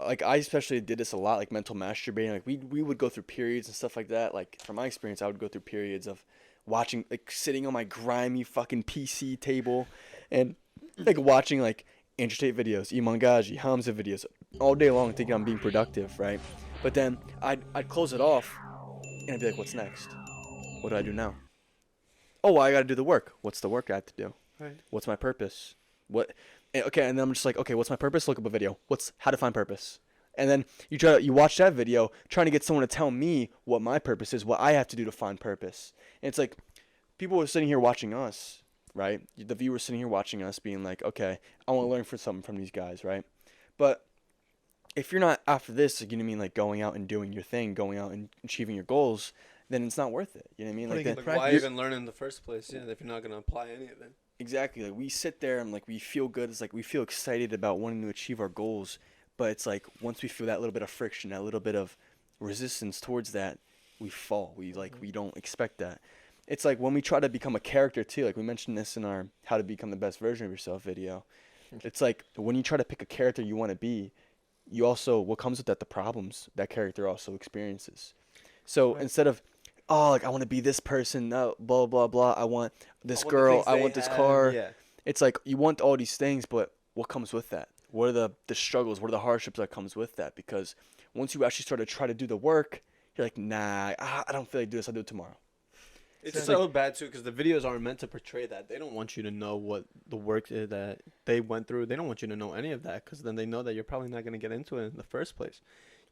like I especially did this a lot, like mental masturbating. Like we would go through periods and stuff like that. Like from my experience, I would go through periods of watching, like sitting on my grimy fucking PC table, and like watching like Andrew Tate videos, Imangaji, Hamza videos all day long, thinking I'm being productive, right? But then I'd close it off, and I'd be like, what's next? What do I do now? Oh, well, I got to do the work. What's the work I have to do? Right. What's my purpose? What? Okay, and then I'm just like, okay, what's my purpose? Look up a video. What's how to find purpose? And then you watch that video, trying to get someone to tell me what my purpose is, what I have to do to find purpose. And it's like people were sitting here watching us, right? The viewers sitting here watching us, being like, okay, I want to learn for something from these guys, right? But if you're not after this, like, you know what I mean, like going out and doing your thing, going out and achieving your goals, then it's not worth it. You know what I mean? Putting Like, it then, why even learn in the first place? Yeah, if you're not gonna apply any of it. exactly. Like we sit there and like we feel good. It's like we feel excited about wanting to achieve our goals, but it's like once we feel that little bit of friction, that little bit of resistance towards that, we fall. We don't expect that. It's like when we try to become a character too. Like we mentioned this in our "How to Become the Best Version of Yourself" video. It's like when you try to pick a character you want to be, you also what comes with that the problems that character also experiences. So Right. instead of like I want to be this person, blah blah blah. I want this I want the girl. things I they want this have, car. Yeah. It's like you want all these things, but what comes with that? What are the struggles? What are the hardships that comes with that? Because once you actually start to try to do the work, you're like, nah, I don't feel like doing this. I'll do it tomorrow. It's So, so bad too because the videos aren't meant to portray that. They don't want you to know what the work is that they went through. They don't want you to know any of that because then they know that you're probably not going to get into it in the first place.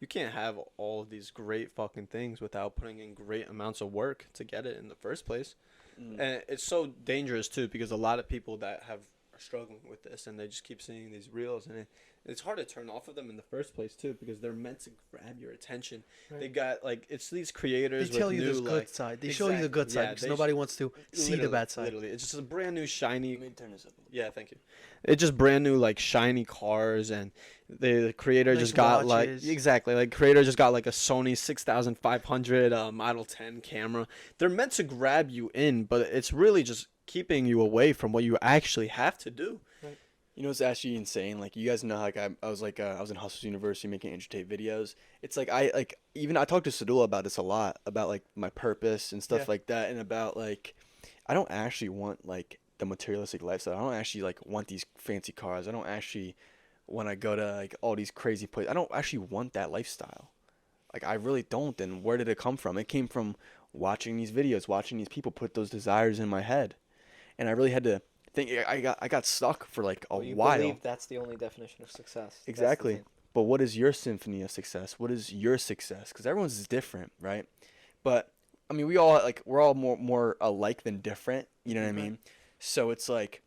You can't have all of these great fucking things without putting in great amounts of work to get it in the first place. And it's so dangerous too because a lot of people that are struggling with this and they just keep seeing these reels and it's hard to turn off of them in the first place too because they're meant to grab your attention. Right. They got like it's these creators. They tell with you new, the good side. They show you the good side because nobody wants to see the bad side. Literally, it's just a brand new shiny. Let me turn this up. Yeah, thank you. It's just brand new like shiny cars and the creator Nice just got watches. like exactly like creator just got like a Sony 6500 Model 10 camera. They're meant to grab you in, but it's really just keeping you away from what you actually have to do. You know, it's actually insane. Like you guys know, like I was in Hustles University making Andrew Tate videos. It's like I talked to Sadula about this a lot about like my purpose and stuff Yeah. like that, and about like I don't actually want like the materialistic lifestyle. I don't actually like want these fancy cars. I don't actually want to go to like all these crazy places. I don't actually want that lifestyle. Like I really don't. And where did it come from? It came from watching these videos, watching these people put those desires in my head, and I really had to think. I got stuck for like a You while. believe that's the only definition of success. That's the Exactly. thing. But what is your symphony of success? What is your success? Because everyone's is different, right? But I mean, we're all more alike than different. You know what I mean? So it's like,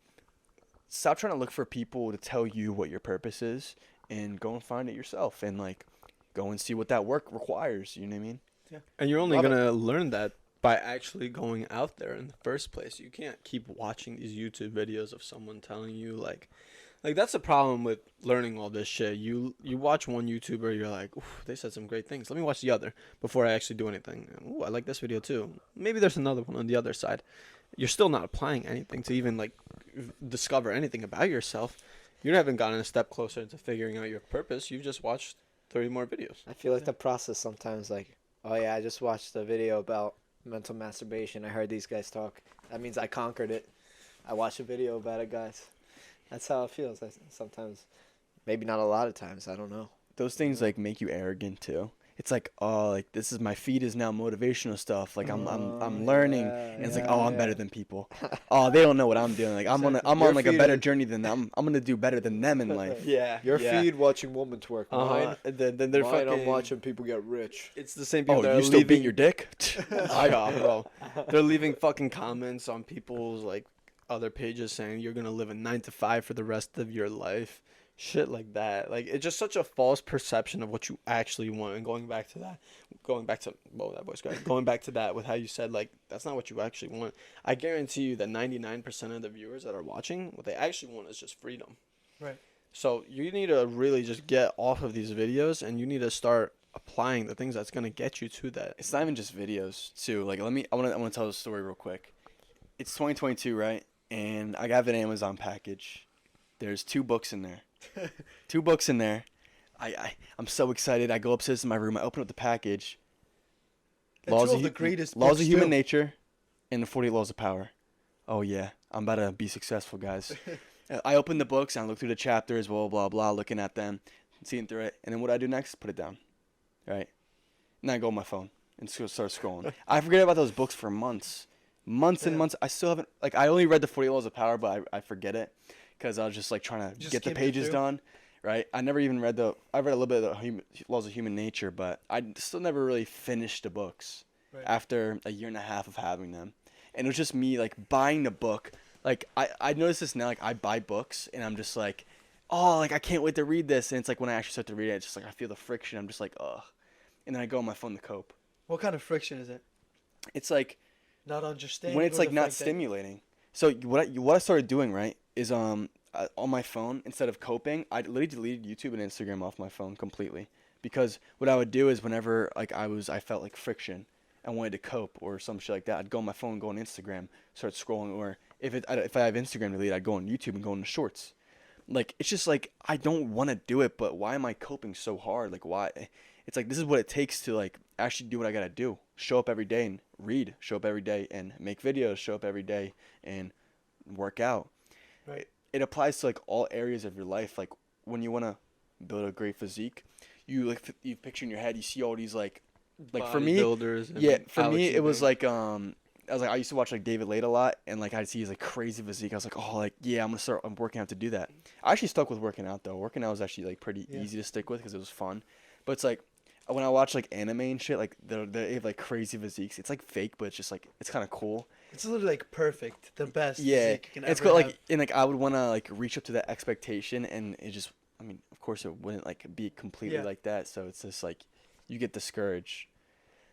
stop trying to look for people to tell you what your purpose is, and go and find it yourself, and like, go and see what that work requires. You know what I mean? And you're only Love it. gonna learn that by actually going out there in the first place. You can't keep watching these YouTube videos of someone telling you like that's the problem with learning all this shit. You watch one YouTuber, you're like, ooh, they said some great things. Let me watch the other before I actually do anything. Ooh, I like this video too. Maybe there's another one on the other side. You're still not applying anything to even like discover anything about yourself. You haven't gotten a step closer to figuring out your purpose. You've just watched 30 more videos. I feel like the process sometimes like, oh yeah, I just watched a video about mental masturbation. I heard these guys talk. That means I conquered it. I watched a video about it, guys. That's how it feels. Sometimes, maybe not a lot of times. I don't know. Those things like make you arrogant too. It's like, oh, like this is my feed is now motivational stuff. Like I'm learning, and it's like, oh, I'm better than people. Oh, they don't know what I'm doing. Like I'm on like a better journey than them. I'm gonna do better than them in life. Yeah. Your feed watching women twerk. Mine, Then they're mine fucking. I'm watching people get rich. It's the same people. Oh, that you are still leaving beat your dick? I got, bro. They're leaving fucking comments on people's like other pages saying you're gonna live a 9 to 5 for the rest of your life. Shit like that. Like it's just such a false perception of what you actually want. And going back to that with how you said like that's not what you actually want. I guarantee you that 99% of the viewers that are watching, what they actually want is just freedom. Right. So you need to really just get off of these videos and you need to start applying the things that's gonna get you to that. It's not even just videos too. Like I want to tell a story real quick. It's 2022, right? And I got an Amazon package. There's 2 books in there. 2 books in there. I'm so excited. I go upstairs to my room. I open up the package. And two of the greatest Laws books of Human too. Nature and the 48 Laws of Power. Oh, yeah. I'm about to be successful, guys. I open the books and I look through the chapters, blah, blah, blah, looking at them, seeing through it. And then what I do next? Put it down. Right? And I go on my phone and start scrolling. I forget about those books for months. Months and Yeah. months. I still haven't, like, I only read the 48 Laws of Power, but I forget it because I was just, like, trying to Just get the skimmed it pages through? done. Right? I never even read I read a little bit of the Laws of Human Nature, but I still never really finished the books Right. after a year and a half of having them. And it was just me, like, buying the book. Like, I notice this now, like, I buy books, and I'm just like, oh, like, I can't wait to read this. And it's like, when I actually start to read it, it's just like, I feel the friction. I'm just like, ugh. And then I go on my phone to cope. What kind of friction is it? It's like, Not understanding. when it's, or like, the not fact that- stimulating. So what I started doing, right, is on my phone, instead of coping, I literally deleted YouTube and Instagram off my phone completely. Because what I would do is whenever, like, I felt like friction, I wanted to cope or some shit like that, I'd go on my phone, go on Instagram, start scrolling, or if I have Instagram deleted, I'd go on YouTube and go into shorts. Like, it's just like, I don't want to do it, but why am I coping so hard? Like, why? It's like, this is what it takes to, like, actually do what I gotta do. Show up every day and read. Show up every day and make videos. Show up every day and work out. Right. It applies to, like, all areas of your life. Like, when you want to build a great physique, you picture in your head, you see all these, like for me, Bodybuilders and yeah, for Alex me it was Eubanks. like I used to watch, like, David Late a lot, and, like, I'd see his, like, crazy physique. I was like, oh, like, yeah, I'm working out to do that. I actually stuck with working out though. Working out was actually, like, pretty Yeah. easy to stick with because it was fun. But it's like when I watch, like, anime and shit, like they have, like, crazy physiques. It's like fake, but it's just like it's kind of cool. It's literally like perfect, the best. Yeah, physique you can it's ever cool. Like, have. and, like, I would want to, like, reach up to that expectation, and it just, I mean, of course it wouldn't, like, be completely Yeah. like that. So it's just like you get discouraged.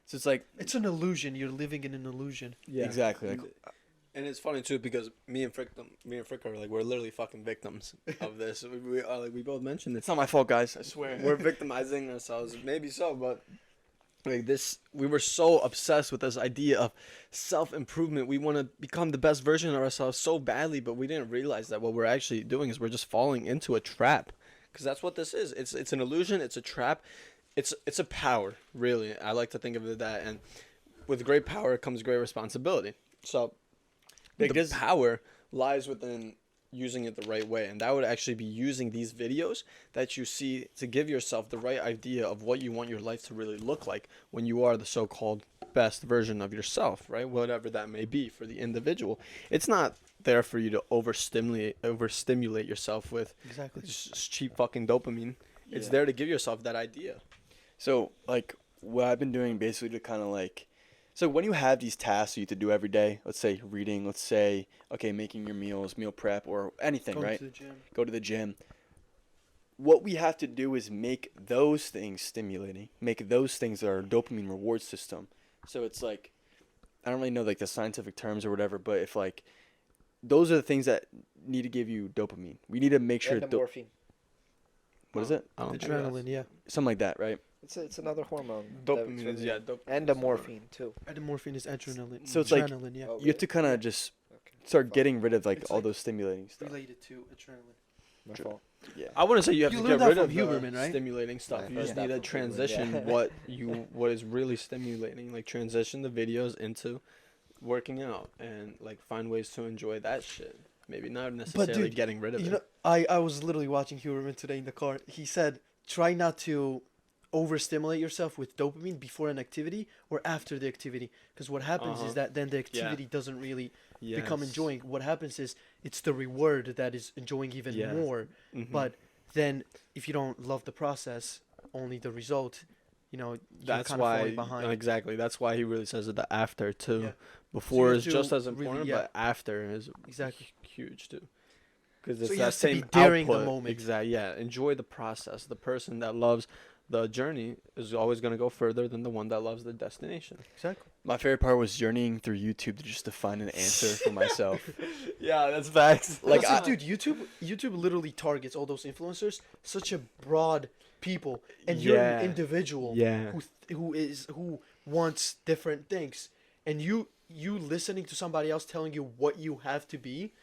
So it's like, It's an illusion. You're living in an illusion. exactly, like, And it's funny too because me and Frick are like, we're literally fucking victims of this. We are, like, we both mentioned it's it. not my fault, guys. I swear. We're victimizing ourselves, maybe so, but like this, we were so obsessed with this idea of self-improvement. We want to become the best version of ourselves so badly, but we didn't realize that what we're actually doing is we're just falling into a trap, because that's what this is. It's an illusion. It's a trap. It's a power, really. I like to think of it that, and with great power comes great responsibility. So Like, the this- power lies within using it the right way, and that would actually be using these videos that you see to give yourself the right idea of what you want your life to really look like when you are the so-called best version of yourself, right? Whatever that may be for the individual. It's not there for you to overstimulate yourself with Exactly. just cheap fucking dopamine. It's Yeah. there to give yourself that idea. So, like, what I've been doing basically to kind of, like, so when you have these tasks you have to do every day, let's say reading, let's say, okay, making your meals, meal prep, or anything, Going right? to the gym. Go to the gym. What we have to do is make those things stimulating, make those things our dopamine reward system. So it's like, I don't really know, like, the scientific terms or whatever, but if, like, those are the things that need to give you dopamine. We need to make sure. Endorphin. What is it? I don't think Adrenaline, yeah. Something like that, right? It's another hormone. Dopamine is, yeah. Endomorphine too. Adrenaline is adrenaline. So it's like- adrenaline, yeah. Oh, You have to kind of just Okay. start getting rid of, like, It's all like those stimulating stuff. Related to adrenaline. My fault. Yeah. I wouldn't say you have You to learned get that rid from of Huberman, the right? stimulating stuff. I You heard just that need to from Huberman, transition yeah. what is really stimulating, like transition the videos into working out and like find ways to enjoy that shit. Maybe not necessarily dude, getting rid of You it. know, I was literally watching Huberman today in the car. He said, try not to overstimulate yourself with dopamine before an activity or after the activity. Because what happens Uh-huh. is that then the activity doesn't really become Yes. enjoying. What happens is it's the reward that is enjoying even Yes. more. Mhm. But then if you don't love the process, only the result, you're that's kind of why falling behind. exactly. That's why he really says that the after too. Yeah. Before have is just to as really- important, yeah. but after is Exactly. huge too. Because So it's you that have to be same during the output. moment. Exactly. Yeah. Enjoy the process. The person that loves the journey is always going to go further than the one that loves the destination. Exactly. My favorite part was journeying through YouTube to find an answer for myself. Yeah, that's facts. Like, Like, dude, YouTube literally targets all those influencers, such a broad people, and you're Yeah. an individual Yeah. who wants different things, and you listening to somebody else telling you what you have to be,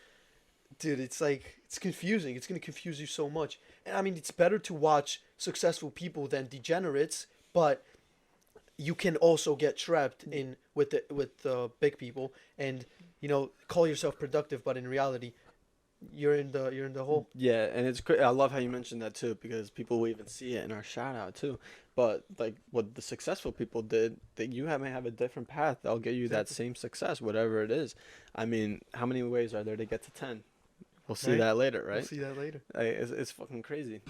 Dude, it's like it's confusing. It's gonna confuse you so much. And I mean, it's better to watch successful people than degenerates, but you can also get trapped in with the big people and call yourself productive, but in reality, you're in the hole. Yeah, and it's I love how you mentioned that too, because people will even see it in our shout out too. But like what the successful people did, that may have a different path. They'll get you that Exactly. same success, whatever it is. I mean, how many ways are there to get to 10? We'll see Right. that later, We'll right? see that later. It's fucking crazy.